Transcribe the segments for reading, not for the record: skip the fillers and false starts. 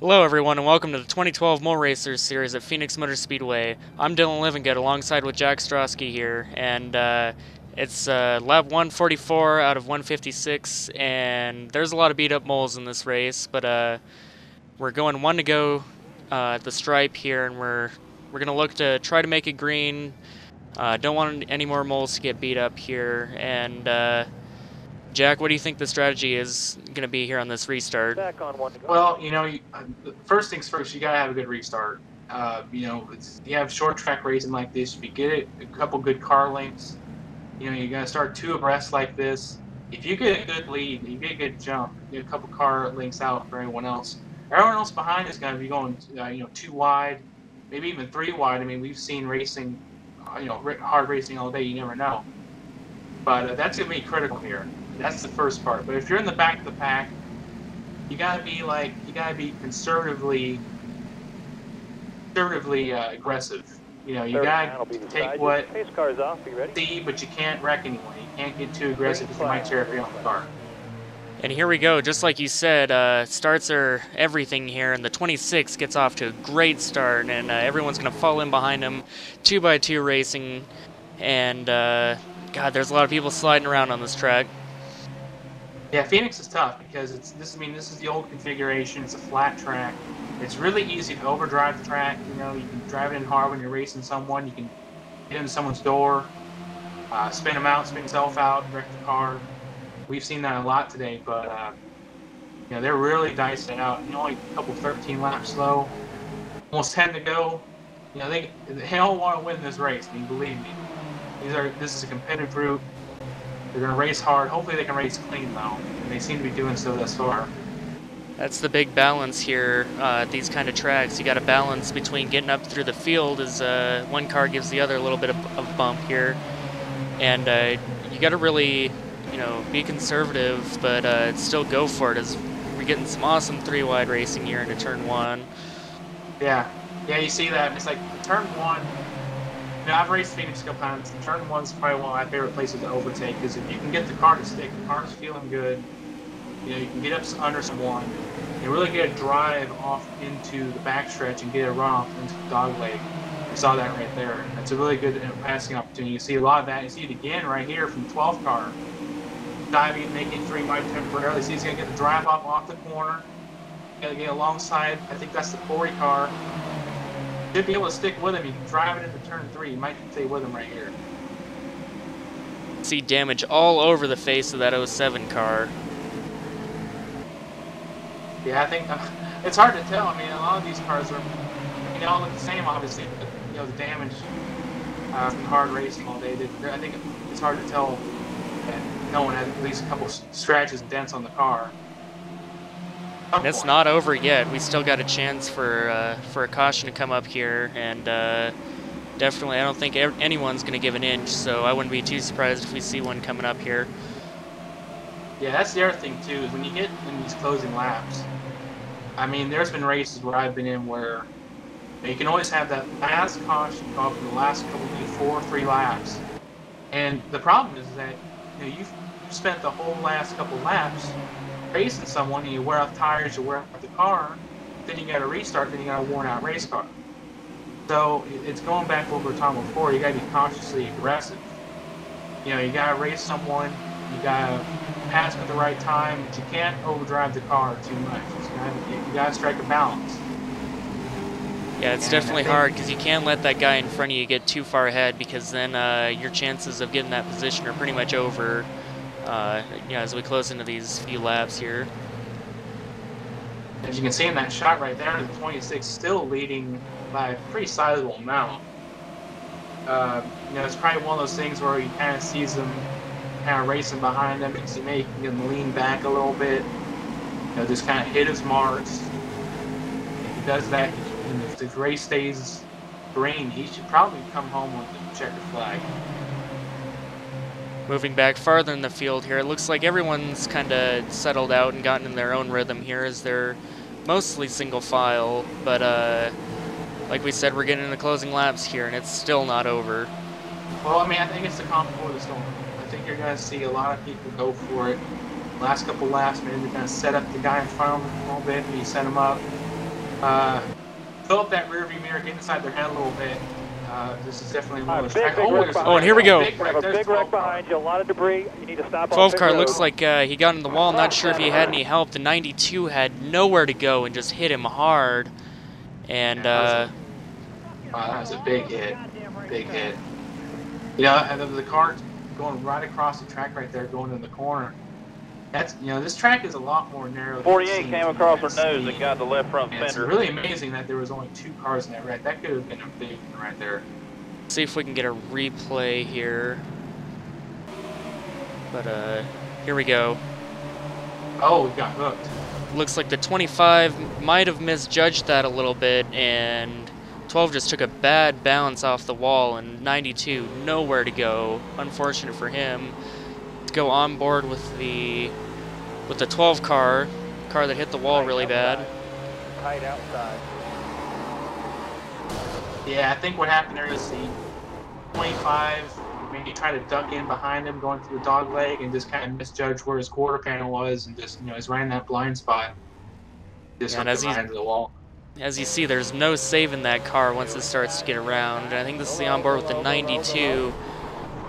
Hello everyone and welcome to the 2012 Mole Racers series at Phoenix Motor Speedway. I'm Dylan Livingood alongside with Jack Strosky here, and it's lap 144 out of 156, and there's a lot of beat up moles in this race, but we're going one to go at the stripe here, and we're gonna look to try to make it green. Don't want any more moles to get beat up here, and Jack, what do you think the strategy is going to be here on this restart? Well, first things first, you gotta have a good restart. You have short track racing like this. If you get a couple good car links, you gotta start two abreast like this. If you get a good lead, you get a good jump, you get a couple car links out for everyone else. Everyone else behind is gonna be going, too wide, maybe even three wide. I mean, we've seen racing, hard racing all day. You never know, but that's gonna be critical here. That's the first part. But if you're in the back of the pack, you gotta be conservatively aggressive. You gotta take what see, but you can't wreck anyone. You can't get too aggressive because you might tear everything off the car. And here we go, just like you said, starts are everything here, and the 26 gets off to a great start, and everyone's going to fall in behind him, 2x2 racing, and God, there's a lot of people sliding around on this track. Yeah, Phoenix is tough because this is the old configuration. It's a flat track. It's really easy to overdrive the track. You can drive it in hard when you're racing someone. You can get into someone's door, spin them out, spin yourself out, wreck the car. We've seen that a lot today, but they're really dicing it out. Only a couple 13 laps slow, almost 10 to go. They all want to win this race. I mean, believe me, this is a competitive route. They're going to race hard. Hopefully they can race clean, though, and they seem to be doing so thus far. That's the big balance here at these kind of tracks. You got to balance between getting up through the field as one car gives the other a little bit of bump here. And you got to really, be conservative, but still go for it as we're getting some awesome three-wide racing here into turn one. Yeah, you see that. It's like turn one. I've raced Phoenix a couple times. Turn one's probably one of my favorite places to overtake because if you can get the car to stick, the car's feeling good. You can get up under someone and really get a drive off into the backstretch and get a runoff into the dog leg. You saw that right there. That's a really good passing opportunity. You see a lot of that. You see it again right here from the 12th car. Diving, making three wide temporarily. See, he's going to get the drive off the corner. Got to get alongside. I think that's the 40 car. Should be able to stick with him. You can drive it into turn three. You might stay with him right here. See damage all over the face of that 07 car. Yeah, I think it's hard to tell. I mean, a lot of these cars are, all look the same, obviously. But, the damage from hard racing all day. I think it's hard to tell that no one has at least a couple scratches and dents on the car. And it's not over yet. We still got a chance for a caution to come up here, and definitely I don't think anyone's going to give an inch, so I wouldn't be too surprised if we see one coming up here. Yeah, that's the other thing, too, is when you get in these closing laps, I mean, there's been races where I've been in where you can always have that last caution go up in the last couple, maybe 4 or 3 laps. And the problem is that you've spent the whole last couple laps racing someone, and you wear out tires, you wear out the car, then you got to restart, then you got a worn out race car. So it's going back over time before. You got to be cautiously aggressive. You got to race someone, you got to pass at the right time, but you can't overdrive the car too much. You got to strike a balance. Yeah, it's definitely hard because you can't let that guy in front of you get too far ahead, because then your chances of getting that position are pretty much over. As we close into these few laps here. As you can see in that shot right there, the 26 still leading by a pretty sizable amount. It's probably one of those things where he kind of sees them kind of racing behind him, and he may can lean back a little bit, just kind of hit his marks. If he does that, and if the race stays green, he should probably come home with the checkered flag. Moving back farther in the field here, it looks like everyone's kind of settled out and gotten in their own rhythm here as they're mostly single file, but like we said, we're getting into closing laps here and it's still not over. Well, I mean, I think it's the calm before the storm. I think you're going to see a lot of people go for it. Last couple laps, maybe kind of set up the guy in front of him a little bit, and you set him up. Fill up that rearview mirror, get inside their head a little bit. This is definitely one of those Big tracks. wreck There's behind Oh, and here we go. We have a big wreck behind you, a lot of debris. You need to stop on 12 pit car road. looks like he got in the wall. Not sure if he had any help. The 92 had nowhere to go and just hit him hard. And wow, that was a big hit. Big hit. You know, and the car going right across the track right there, going in the corner. That's, you know, this track is a lot more narrow. 48 came across her nose and got the left front and it's fender. really amazing that there was only 2 cars in that wreck. That could have been a big one right there. see if we can get a replay here. But here we go. Oh, we got hooked. Looks like the 25 might have misjudged that a little bit, and 12 just took a bad bounce off the wall, and 92 nowhere to go. Unfortunate for him. To go on board with the 12 car that hit the wall really bad. Tight outside. Yeah, I think what happened there is the 25 maybe tried to duck in behind him going through the dog leg and just kind of misjudged where his quarter panel was and just, you know, he's right in that blind spot. Just hooked him right into the wall. As you see, there's no saving that car once it starts to get around. And I think this is the onboard with the 92.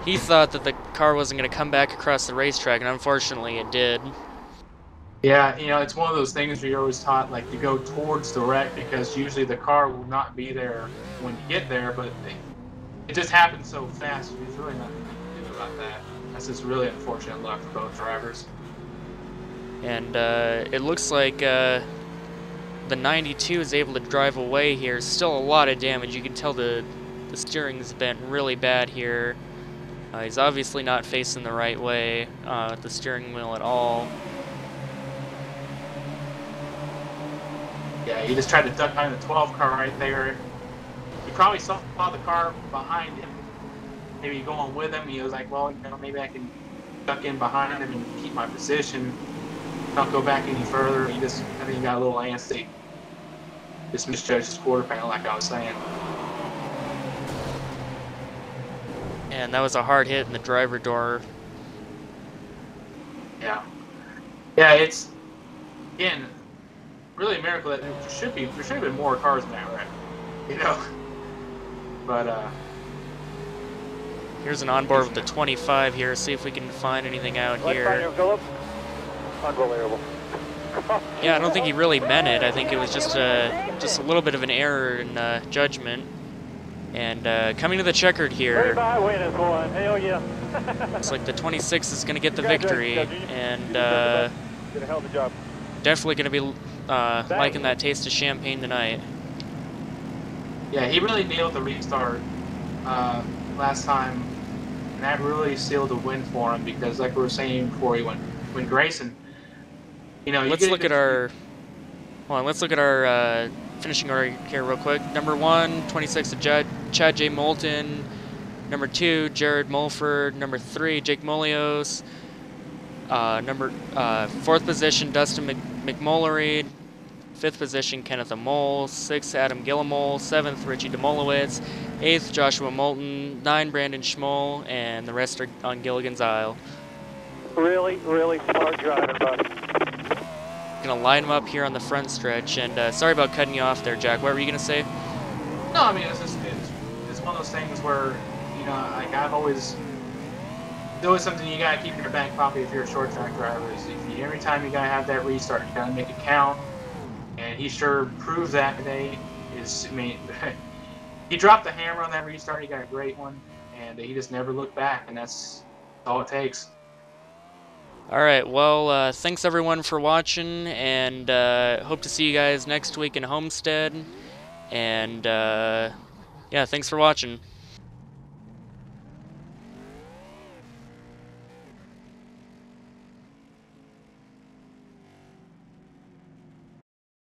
He thought that the car wasn't going to come back across the racetrack, and unfortunately it did. Yeah, you know, it's one of those things where you're always taught, like, to go towards the wreck because usually the car will not be there when you get there, but it just happened so fast. There's really nothing you can do about that. That's just really unfortunate luck for both drivers. And it looks like the 92 is able to drive away here. Still a lot of damage. You can tell the steering's bent really bad here. He's obviously not facing the right way with the steering wheel at all. Yeah, he just tried to duck behind the 12 car right there. He probably saw the car behind him, maybe going with him. He was like, well, you know, maybe I can duck in behind him and keep my position, not go back any further. I think he got a little antsy. Just misjudged his quarter panel, like I was saying. And that was a hard hit in the driver door. Yeah. Yeah, it's, again, really a miracle that there should have been more cars in that wreck, you know. But here's an onboard with the 25 here. See if we can find anything out here. Unbelievable. Yeah, I don't think he really meant it. I think it was just a little bit of an error in judgment. And coming to the checkered here. Hell yeah. Looks like the 26 is going to get the victory, and did a hell of a job. definitely going to be liking that taste of champagne tonight. yeah, he really nailed the restart last time, and that really sealed the win for him because, like we were saying before, he went when Grayson. You know, Let's look at our. Hold on, let's look at our finishing order here real quick. Number 1, 26 of Chad J. Moulton. Number 2, Jared Mulford. Number 3, Jake Molios. Fourth position, Dustin McMullery. 5th position, Kenneth Amole. 6th, Adam Gillimole. 7th, Richie DeMolowitz. 8th, Joshua Moulton. 9, Brandon Schmoll. And the rest are on Gilligan's Isle. Really, really smart driver, buddy. Gonna line them up here on the front stretch. And sorry about cutting you off there, Jack. What were you gonna say? No, I mean it's one of those things where, you know, like it's always something you gotta keep in your back pocket if you're a short track driver. Is every time you gotta have that restart, you gotta make it count. And he sure proved that today. He dropped the hammer on that restart. He got a great one, and he just never looked back. And that's all it takes. All right, well, thanks everyone for watching, and hope to see you guys next week in Homestead. And yeah, thanks for watching.